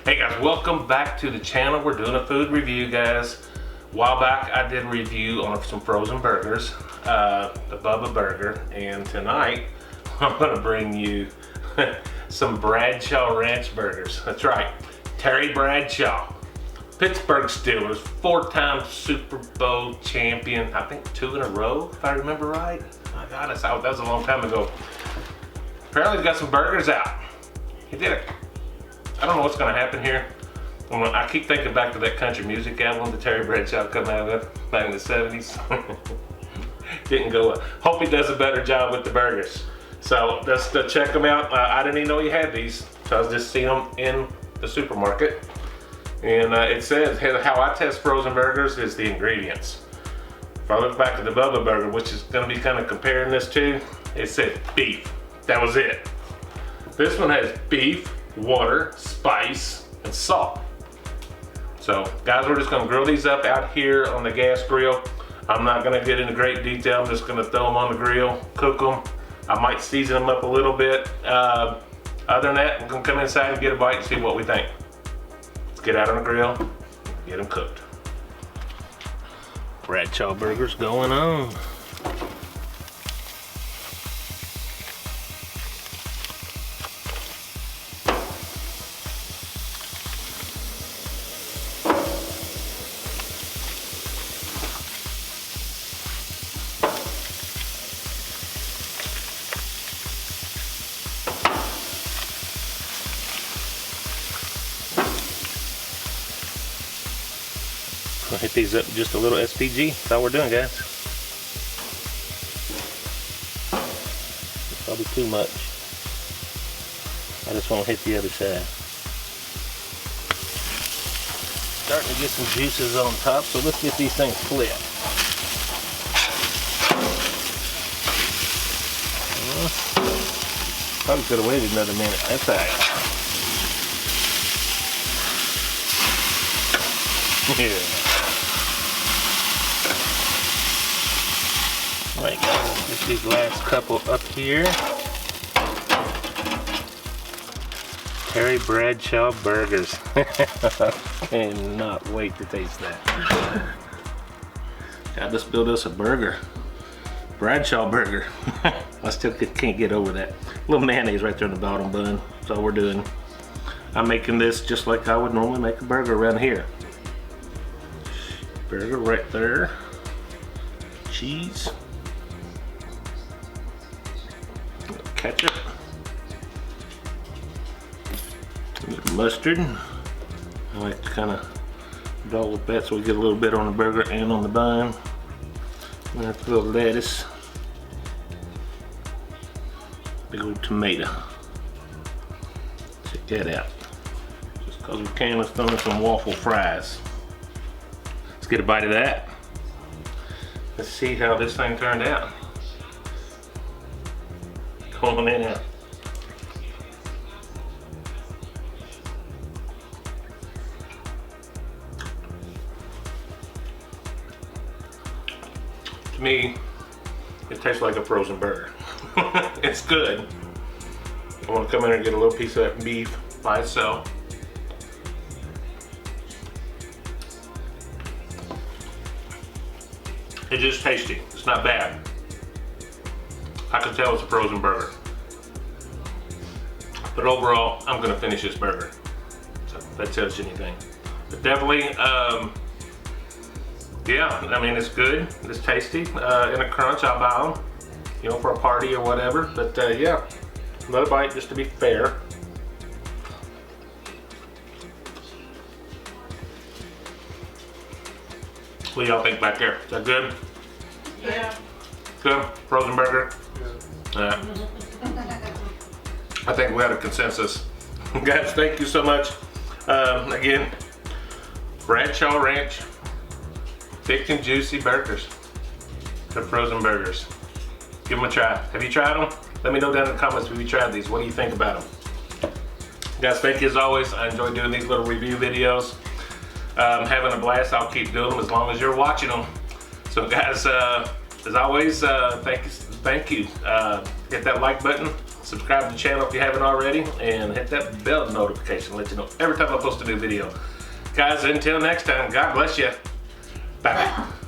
Hey guys, welcome back to the channel. We're doing a food review, guys. A while back I did a review on some frozen burgers, the Bubba Burger, and tonight I'm gonna bring you some Bradshaw Ranch burgers. That's right, Terry Bradshaw, Pittsburgh Steelers, 4-time Super Bowl champion, I think 2 in a row, if I remember right. My God, that was a long time ago. Apparently he's got some burgers out. He did it. I don't know what's gonna happen here. I keep thinking back to that country music album that Terry Bradshaw came out with back in the 70s. Didn't go well. Hope he does a better job with the burgers. So let's check them out. I didn't even know he had these, so I was just seeing them in the supermarket. And it says, how I test frozen burgers is the ingredients. If I look back at the Bubba Burger, which is gonna be kind of comparing this to, it said beef. That was it. This one has beef, water, spice, and salt. So guys, we're just gonna grill these up out here on the gas grill. I'm not gonna get into great detail. I'm just gonna throw them on the grill, cook them. I might season them up a little bit. Other than that, we're gonna come inside and get a bite and see what we think. Let's get out on the grill, get them cooked. Bradshaw burgers going on. I'll hit these up just a little SPG. That's all we're doing, guys. It's probably too much. I just want to hit the other side. Starting to get some juices on top, so let's get these things flipped. Probably could have waited another minute. That's all right. Yeah. Alright guys, let's get these last couple up here. Terry Bradshaw burgers. Cannot wait to taste that. God, let's build us a burger. Bradshaw burger. I still can't get over that. A little mayonnaise right there on the bottom bun. That's all we're doing. I'm making this just like I would normally make a burger around here. Burger right there. Cheese. Ketchup. Mustard. I like to kind of dollop that so we get a little bit on the burger and on the bun. And a little lettuce. Big old tomato. Check that out. Just because we can, let's throw in some waffle fries. Let's get a bite of that. Let's see how this thing turned out. Come on in now. To me, it tastes like a frozen burger. It's good. I want to come in here and get a little piece of that beef by itself. It's just tasty. It's not bad. I can tell it's a frozen burger. But overall, I'm gonna finish this burger. So if that tells you anything. But definitely, yeah, I mean, it's good. It's tasty. In a crunch, I'll buy them, you know, for a party or whatever. But yeah, another bite just to be fair. What do y'all think back there? Is that good? Yeah. Good? Frozen burger? Yeah. I think we had a consensus. Guys, thank you so much. Again, Bradshaw Ranch, thick and juicy burgers. The frozen burgers. Give them a try. Have you tried them? Let me know down in the comments if you tried these. What do you think about them? Guys, thank you as always. I enjoy doing these little review videos. Having a blast. I'll keep doing them as long as you're watching them. So guys, as always, thank you. hit that like button, subscribe to the channel if you haven't already, and hit that bell notification to let you know every time I post a new video. Guys, until next time, God bless you. Bye-bye.